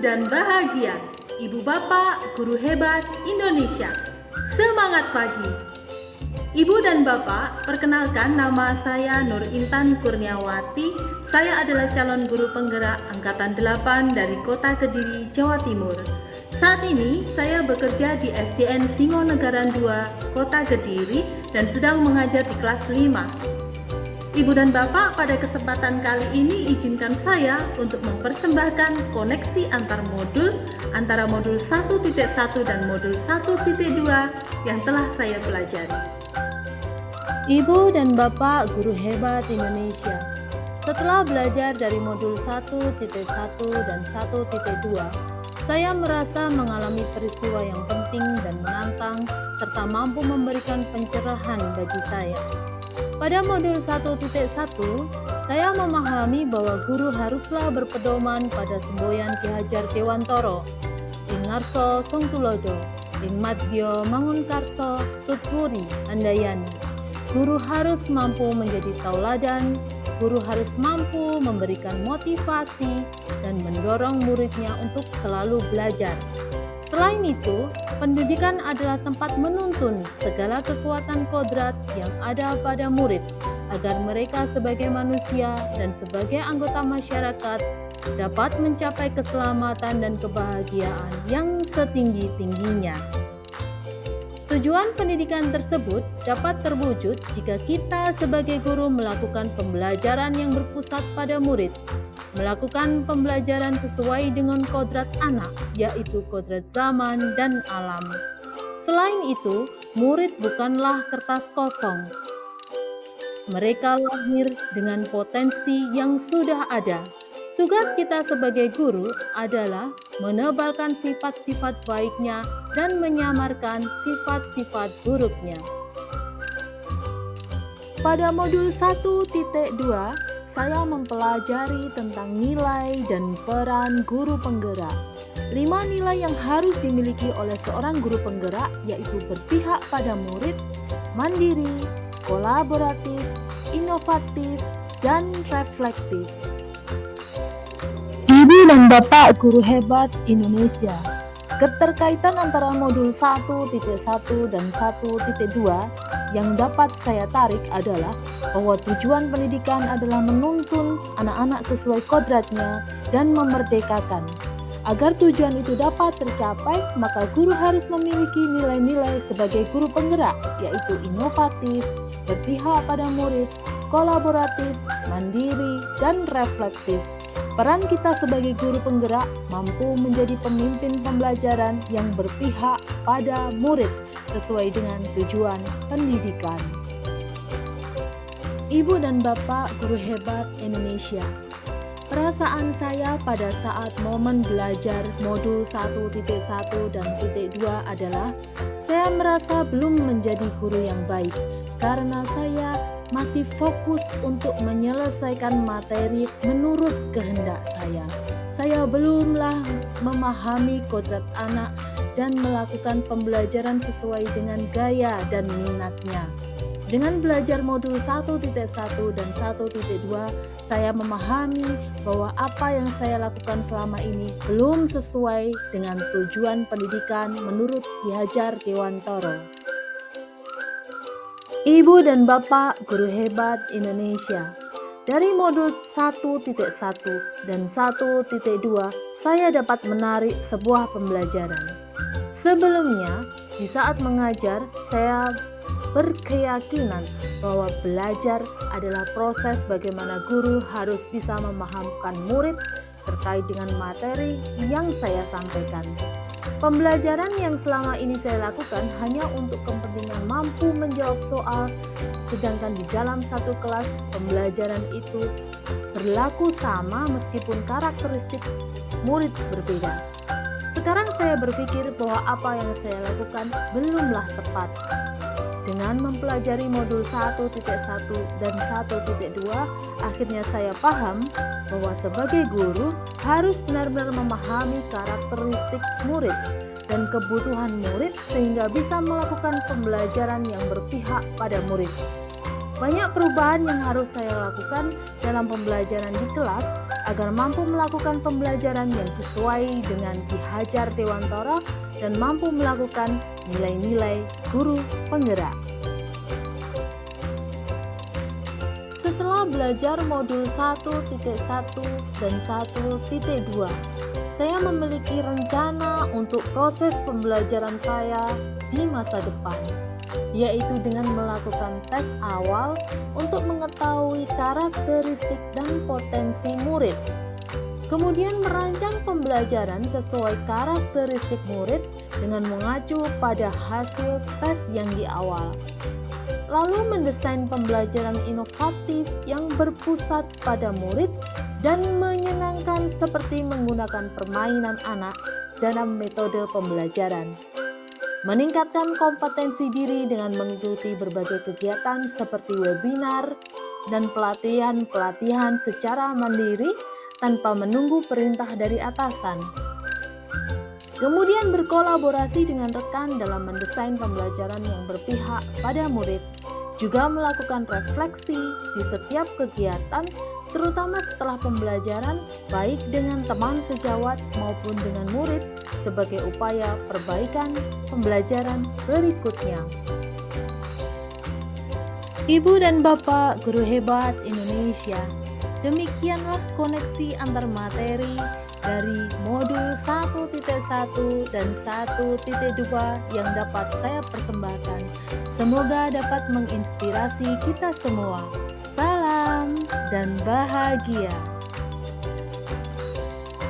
dan bahagia. Ibu Bapak, guru hebat Indonesia. Semangat pagi. Ibu dan Bapak, perkenalkan nama saya Nur Intan Kurniawati. Saya adalah calon guru penggerak Angkatan 8 dari Kota Kediri, Jawa Timur. Saat ini saya bekerja di SDN Singonegara 2, Kota Kediri dan sedang mengajar di kelas 5. Ibu dan Bapak, pada kesempatan kali ini izinkan saya untuk mempersembahkan koneksi antar modul antara modul 1.1 dan modul 1.2 yang telah saya pelajari. Ibu dan Bapak guru hebat Indonesia, setelah belajar dari modul 1.1 dan 1.2, saya merasa mengalami peristiwa yang penting dan menantang serta mampu memberikan pencerahan bagi saya. Pada modul 1.1, saya memahami bahwa guru haruslah berpedoman pada semboyan Ki Hajar Dewantoro, Ing Ngarso Songtulodo, Ing Madyo Mangunkarso Tutwuri Handayani. Guru harus mampu menjadi tauladan, guru harus mampu memberikan motivasi dan mendorong muridnya untuk selalu belajar. Selain itu, pendidikan adalah tempat menuntun segala kekuatan kodrat yang ada pada murid, agar mereka sebagai manusia dan sebagai anggota masyarakat dapat mencapai keselamatan dan kebahagiaan yang setinggi-tingginya. Tujuan pendidikan tersebut dapat terwujud jika kita sebagai guru melakukan pembelajaran yang berpusat pada murid, melakukan pembelajaran sesuai dengan kodrat anak, yaitu kodrat zaman dan alam. Selain itu, murid bukanlah kertas kosong. Mereka lahir dengan potensi yang sudah ada. Tugas kita sebagai guru adalah menebalkan sifat-sifat baiknya dan menyamarkan sifat-sifat buruknya. Pada modul 1.2, saya mempelajari tentang nilai dan peran guru penggerak. 5 nilai yang harus dimiliki oleh seorang guru penggerak yaitu berpihak pada murid, mandiri, kolaboratif, inovatif, dan reflektif. Ibu dan Bapak guru hebat Indonesia, keterkaitan antara modul 1.1 dan 1.2 yang dapat saya tarik adalah bahwa tujuan pendidikan adalah menuntun anak-anak sesuai kodratnya dan memerdekakan. Agar tujuan itu dapat tercapai, maka guru harus memiliki nilai-nilai sebagai guru penggerak, yaitu inovatif, berpihak pada murid, kolaboratif, mandiri, dan reflektif. Peran kita sebagai guru penggerak mampu menjadi pemimpin pembelajaran yang berpihak pada murid sesuai dengan tujuan pendidikan. Ibu dan Bapak guru hebat Indonesia, perasaan saya pada saat momen belajar modul 1.1 dan 1.2 adalah saya merasa belum menjadi guru yang baik karena saya masih fokus untuk menyelesaikan materi menurut kehendak saya. Saya belumlah memahami kodrat anak dan melakukan pembelajaran sesuai dengan gaya dan minatnya. Dengan belajar modul 1.1 dan 1.2, saya memahami bahwa apa yang saya lakukan selama ini belum sesuai dengan tujuan pendidikan menurut Ki Hajar Dewantoro. Ibu dan Bapak guru hebat Indonesia, dari modul 1.1 dan 1.2 saya dapat menarik sebuah pembelajaran. Sebelumnya, di saat mengajar, saya berkeyakinan bahwa belajar adalah proses bagaimana guru harus bisa memahamkan murid terkait dengan materi yang saya sampaikan. Pembelajaran yang selama ini saya lakukan hanya untuk kepentingan mampu menjawab soal, sedangkan di dalam satu kelas pembelajaran itu berlaku sama meskipun karakteristik murid berbeda. Sekarang saya berpikir bahwa apa yang saya lakukan belumlah tepat. Dengan mempelajari modul 1.1 dan 1.2, akhirnya saya paham bahwa sebagai guru harus benar-benar memahami karakteristik murid dan kebutuhan murid sehingga bisa melakukan pembelajaran yang berpihak pada murid. Banyak perubahan yang harus saya lakukan dalam pembelajaran di kelas agar mampu melakukan pembelajaran yang sesuai dengan Ki Hajar Dewantara dan mampu melakukan nilai-nilai guru penggerak. Setelah belajar modul 1.1 dan 1.2, saya memiliki rencana untuk proses pembelajaran saya di masa depan, yaitu dengan melakukan tes awal untuk mengetahui karakteristik dan potensi murid. Kemudian merancang pembelajaran sesuai karakteristik murid dengan mengacu pada hasil tes yang di awal. Lalu mendesain pembelajaran inovatif yang berpusat pada murid dan menyenangkan seperti menggunakan permainan anak dalam metode pembelajaran. Meningkatkan kompetensi diri dengan mengikuti berbagai kegiatan seperti webinar dan pelatihan-pelatihan secara mandiri tanpa menunggu perintah dari atasan. Kemudian berkolaborasi dengan rekan dalam mendesain pembelajaran yang berpihak pada murid, juga melakukan refleksi di setiap kegiatan, terutama setelah pembelajaran, baik dengan teman sejawat maupun dengan murid, sebagai upaya perbaikan pembelajaran berikutnya. Ibu dan Bapak Guru Hebat Indonesia, demikianlah koneksi antar materi dari modul 1.1 dan 1.2 yang dapat saya persembahkan. Semoga dapat menginspirasi kita semua. Salam dan bahagia.